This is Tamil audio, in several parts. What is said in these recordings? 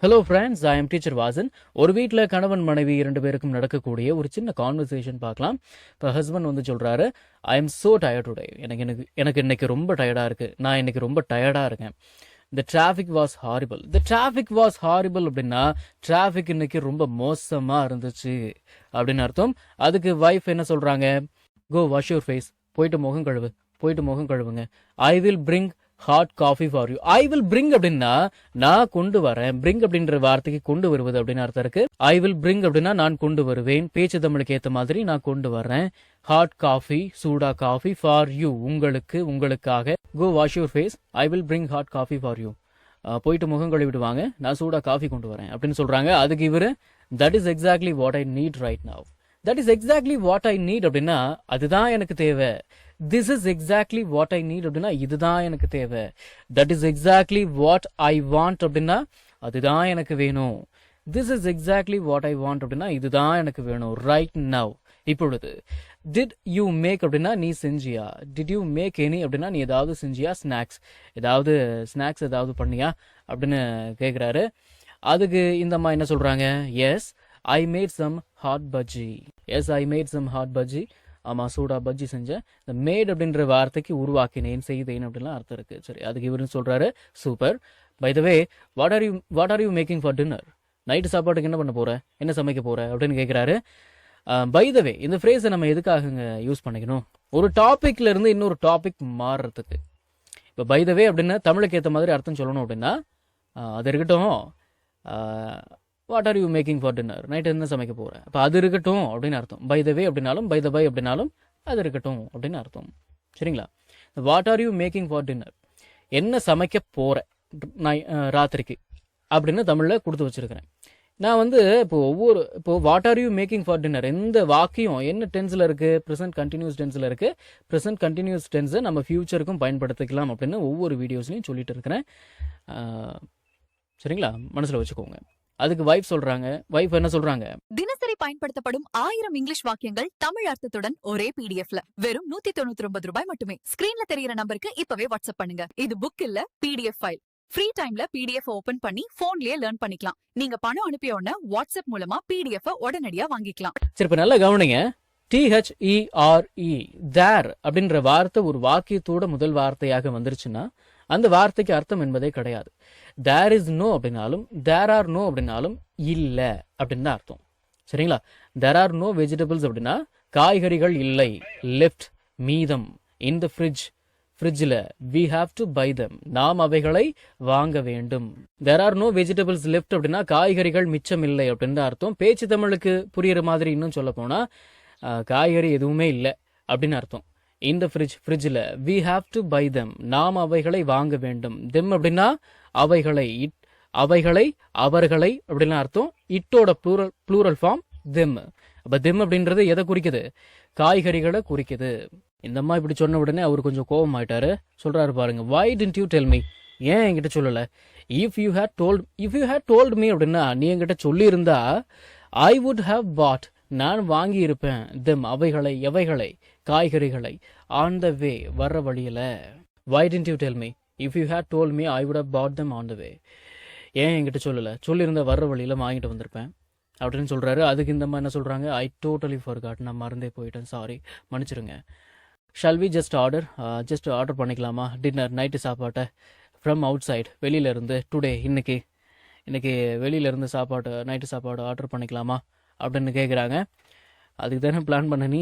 Hello friends, I am teacher Vasan. ஒரு வீட்டில் கணவன் மனைவி 2 பேருக்கும் நடக்கக்கூடிய ஒரு சின்ன கான்வர்சேஷன் பார்க்கலாம். இப்போ ஹஸ்பண்ட் வந்து சொல்கிறாரு, I am so tired today. எனக்கு எனக்கு எனக்கு இன்னைக்கு ரொம்ப டயர்டாக இருக்குது. நான் இன்னைக்கு ரொம்ப டயர்டாக இருக்கேன். The traffic was horrible. The traffic was horrible அப்படின்னா டிராஃபிக் இன்னைக்கு ரொம்ப மோசமாக இருந்துச்சு அப்படின்னு அர்த்தம். அதுக்கு வைஃப் என்ன சொல்கிறாங்க, கோ வாஷ் யூர் ஃபேஸ். போயிட்டு முகம் கழுவுங்க. I will bring hot coffee for you. I will bring அப்படின்னா நான் கொண்டு வரேன். பிரிங் அப்படின்ற வார்த்தைக்கு கொண்டு வருவது அப்படின்னு அர்த்தம் இருக்கு. ஐ வில் பிரிங் அப்படின்னா நான் கொண்டு வருவேன். பேச்சு தமிழுக்கு ஏற்ற மாதிரி நான் கொண்டு வரேன். ஹாட் காஃபி, சூடா காஃபி, ஃபார் யூ, உங்களுக்காக. Go wash your face. I will bring hot coffee for you. போயிட்டு முகம் கழுவிடுவாங்க, நான் சூடா காஃபி கொண்டு வரேன் அப்படின்னு சொல்றாங்க. அதுக்கு இவரு, that is exactly what I need right now. That is exactly what I need அப்படின்னா அதுதான் எனக்கு தேவை. This is exactly what I need அப்படின்னா இதுதான் எனக்கு தேவை. That is exactly what I want அப்படின்னா அதுதான் எனக்கு வேணும். This is exactly what I want அப்படின்னா இதுதான் எனக்கு வேணும் ரைட் நவ், இப்பொழுது. டிட் யூ மேக் அப்படின்னா நீ செஞ்சியா. டிட் யூ மேக் எனி அப்படின்னா நீ ஏதாவது செஞ்சியா. ஸ்நாக்ஸ் ஏதாவது பண்ணியா அப்படின்னு கேட்குறாரு. அதுக்கு இந்த அம்மா என்ன சொல்றாங்க, yes I made some hot bajji. Yes I made some hot bajji. ஆமாம், சூடா பஜ்ஜி செஞ்சேன். இந்த மேட் அப்படின்ற வார்த்தைக்கு உருவாக்கினேன், செய்தேன் அப்படின்லாம் அர்த்தம் இருக்கு. சரி, அதுக்கு இவருன்னு சொல்றாரு, super. By the way, what are you making for dinner? Night சாப்பாட்டுக்கு என்ன பண்ண போற, என்ன சமைக்க போற அப்படின்னு கேட்குறாரு. பை த வே, இந்த ஃப்ரேஸை நம்ம எதுக்காக யூஸ் பண்ணிக்கணும், ஒரு டாபிக்ல இருந்து இன்னொரு டாபிக் மாறுறதுக்கு. இப்போ பை த வே அப்படின்னா தமிழுக்கு ஏற்ற மாதிரி அர்த்தம் சொல்லணும் அப்படின்னா அது இருக்கட்டும். What are you making for dinner? Night என்ன சமைக்க போகிறேன், அப்போ அது இருக்கட்டும் அப்படின்னு அர்த்தம். பை த வே அப்படின்னாலும் பை த பை அப்படின்னாலும் அது இருக்கட்டும் அப்படின்னு அர்த்தம். சரிங்களா? What are you making for dinner, என்ன சமைக்க போகிறேன் ராத்திரிக்கு அப்படின்னு தமிழில் கொடுத்து வச்சிருக்கிறேன். நான் வந்து இப்போ what are you making for dinner, எந்த வாக்கியம் என்ன டென்ஸில் இருக்குது, ப்ரெசென்ட் கண்டினியூஸ் டென்ஸில் இருக்குது. ப்ரெசென்ட் கண்டினியூஸ் டென்ஸை நம்ம ஃபியூச்சருக்கும் பயன்படுத்திக்கலாம் அப்படின்னு ஒவ்வொரு வீடியோஸ்லையும் சொல்லிட்டு இருக்கிறேன். சரிங்களா? மனசில் வச்சுக்கோங்க. அதுக்கு வைஃப் என்ன சொல்றாங்க, தினசரி பயன்படுத்தப்படும் 1000 இங்கிலீஷ் வாக்கியங்கள் தமிழ் அர்த்தத்துடன் ஒரே பிடிஎஃப்ல வெறும் 199 ரூபாய் மட்டுமே. ஸ்கிரீன்ல தெரியற நம்பருக்கு இப்பவே வாட்ஸ்அப் பண்ணுங்க. இது புக் இல்ல, பிடிஎஃப் ஃபைல். ஃப்ரீ டைம்ல பிடிஎஃப் ஓபன் பண்ணி போன்லயே லேர்ன் பண்ணிக்கலாம். நீங்க பணம் அனுப்பிய உடனே வாட்ஸ்அப் மூலமா பிடிஎஃப் உடனடியா வாங்கிக்கலாம். சரி, இப்ப நல்லா கவனிங்க. THERE, தேர் அப்படின்ற வார்த்தை ஒரு வாக்கியத்தோட முதல் வார்த்தையாக வந்துருச்சுன்னா அந்த வார்த்தைக்கு அர்த்தம் என்பதே கிடையாது. தேர் இஸ் நோ அப்படின்னாலும் தேர் ஆர் நோ அப்படின்னாலும் இல்லை அப்படின்னு தான் அர்த்தம். சரிங்களா? தேர் ஆர் நோ வெஜிடபிள்ஸ் அப்படின்னா காய்கறிகள் இல்லை. லெஃப்ட், மீதம். இன் த ஃப்ரிட்ஜில், we have to buy them, நாம் அவைகளை வாங்க வேண்டும். There are no vegetables left அப்படின்னா காய்கறிகள் மிச்சம் இல்லை அப்படின்னு தான் அர்த்தம். பேச்சு தமிழுக்கு புரியுற மாதிரி இன்னும் சொல்ல போனா காய்கறி எதுவுமே இல்லை அப்படின்னு அர்த்தம். இந்த ஃப்ரிட்ஜில், we have to buy them, நாம் அவைகளை வாங்க வேண்டும். தெம் அப்படின்னா அவைகளை, அவர்களை அப்படின்னு அர்த்தம். இட்டோட ப்ளூரல் ஃபார்ம் தெம். அப்போ தெம் அப்படின்றது எதை குறிக்குது, காய்கறிகளை குறிக்குது. இந்த அம்மா இப்படி சொன்ன உடனே அவர் கொஞ்சம் கோபம் ஆயிட்டாரு. சொல்றாரு பாருங்க, why didn't you tell me, ஏன் என்கிட்ட சொல்லலை. If you had told me அப்படின்னா நீ என்கிட்ட சொல்லி இருந்தா ஐ வுட் ஹாவ் பாட், நான் வாங்கி இருப்பேன். தெம் அவைகளை, எவைகளை, காய்கறிகளை. ஆன் த வே, வர்ற வழியில. Why didn't you tell me, if you had told me I would have put them on the way. ஏன் என்கிட்ட சொல்லலை, சொல்லியிருந்த வர்ற வழியில வாங்கிட்டு வந்திருப்பேன் அப்படின்னு சொல்றாரு. அதுக்கு இந்த மாதிரி என்ன சொல்றாங்க, ஐ டோட்டலி ஃபர்காட், நான் மறந்தே போயிட்டேன், சாரி, மன்னிச்சிருங்க. ஷால் வி ஜஸ்ட் ஆர்டர் பண்ணிக்கலாமா டின்னர், நைட்டு சாப்பாட்டை, ஃப்ரம் அவுட் சைட், வெளியிலேருந்து, டுடே, இன்னைக்கு வெளியிலேருந்து நைட்டு சாப்பாடு ஆர்டர் பண்ணிக்கலாமா அப்படின்னு கேட்குறாங்க. அதுக்கு தானே பிளான் பண்ண நீ.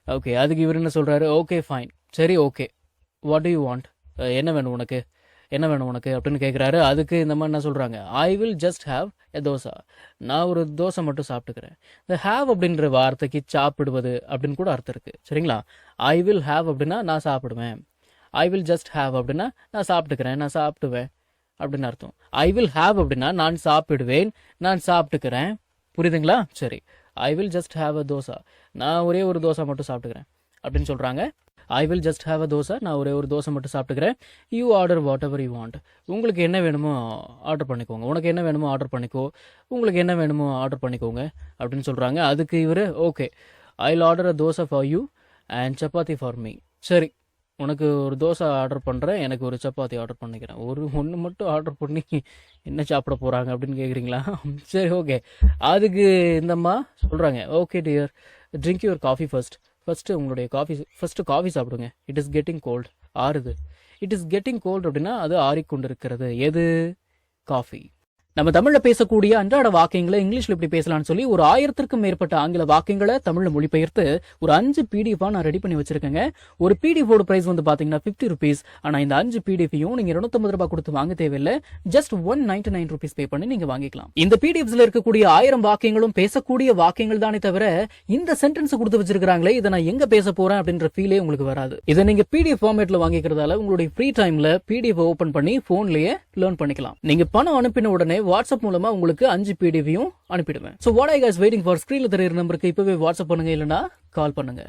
ஓகே, அதுக்கு இவர் என்ன சொல்கிறாரு, ஓகே ஃபைன், சரி okay, what to you want, என்ன வேணும் உனக்கு அப்படின்னு கேட்குறாரு. அதுக்கு இந்த மாதிரி என்ன சொல்கிறாங்க, I will just have a dosa, நான் ஒரு தோசை மட்டும் சாப்பிட்டுக்கிறேன். இந்த ஹாவ் அப்படின்ற வார்த்தைக்கு சாப்பிடுவது அப்படின்னு கூட அர்த்தம் இருக்குது. சரிங்களா? ஐ வில் ஹாவ் அப்படின்னா நான் சாப்பிடுவேன். ஐ வில் ஜஸ்ட் ஹாவ் அப்படின்னா நான் சாப்பிட்டுவேன் அப்படின்னு அர்த்தம். ஐ வில் ஹாவ் அப்படின்னா நான் சாப்பிடுவேன், நான் சாப்பிட்டுக்கிறேன். புரியுதுங்களா? சரி, I will just have a dosa, நான் ஒரே ஒரு தோசை மட்டும் சாப்பிட்டுக்கிறேன் அப்படின்னு சொல்கிறாங்க. I will just have a dosa, நான் ஒரே ஒரு தோசை மட்டும் சாப்பிட்டுக்கிறேன். You order what ever you want, உங்களுக்கு என்ன வேணுமோ ஆர்டர் பண்ணிக்கோங்க. உனக்கு என்ன வேணுமோ ஆர்டர் பண்ணிக்கோ, உங்களுக்கு என்ன வேணுமோ ஆர்டர் பண்ணிக்கோங்க அப்படின்னு சொல்கிறாங்க. அதுக்கு இவர், okay, I will order a dosa for you and chapati for me. சரி, உனக்கு ஒரு தோசை ஆர்டர் பண்ணுறேன், எனக்கு ஒரு சப்பாத்தி ஆர்டர் பண்ணிக்கிறேன். ஒன்று மட்டும் ஆர்டர் பண்ணி என்ன சாப்பிட போகிறாங்க அப்படின்னு கேட்குறீங்களா? சரி, ஓகே. அதுக்கு இந்தம்மா சொல்கிறாங்க, okay dear, drink your coffee first உங்களுடைய காஃபி சாப்பிடுங்க. It is getting cold. ஆறுது. இட் இஸ் கெட்டிங் கோல்ட் அப்படின்னா அது ஆறிக்கொண்டிருக்கிறது. எது? காஃபி. நம்ம தமிழ்ல பேசக்கூடிய அன்றாட வாக்கியங்களை இங்கிலீஷ்ல இப்படி பேசலாம்னு சொல்லி ஒரு 1000க்கும் மேற்பட்ட ஆங்கில வாக்கியங்களை தமிழ்ல மொழிபெயர்த்து ஒரு 5 பிடிஎஃப் நான் ரெடி பண்ணி வச்சிருக்கேங்க. ஒரு பிடிஎஃப் பிரைஸ் வந்து பாத்தீங்கன்னா 50 ருபீஸ். ஆனா இந்த 5 பிடிஎஃபையும் நீங்க 250 ரூபாய் கொடுத்து வாங்க தேவையில்லை. ஜஸ்ட் 199 ருபீஸ் பே பண்ணி நீங்க வாங்கிக்கலாம். இந்த பிடிஎஃப்ஸ்ல இருக்கக்கூடிய 1000 வாக்கியங்களும் பேசக்கூடிய வாக்கியங்கள் தானே தவிர இந்த சென்டென்ஸ் கொடுத்து வச்சிருக்காங்களே இதை நான் எங்க பேச போறேன் அப்படின்ற ஃபீலே உங்களுக்கு வராது. இதை நீங்க பிடிஎஃப் ஃபார்மேட்ல வாங்கிக்கிறதால உங்களுடைய ஃப்ரீ டைம்ல பிடிஎஃப் ஓபன் பண்ணி போன்லயே லேர்ன் பண்ணிக்கலாம். நீங்க பணம் அனுப்பின உடனே வாட்ஸ்அப் மூலமா உங்களுக்கு 5 பிடிஎஃபையும் அனுப்பிடுவேன். So what I guys waiting for? ஸ்கிரீன்ல தெரியுற நம்பருக்கு இப்பவே வாட்ஸ்அப் பண்ணுங்க, இல்லனா கால் பண்ணுங்க.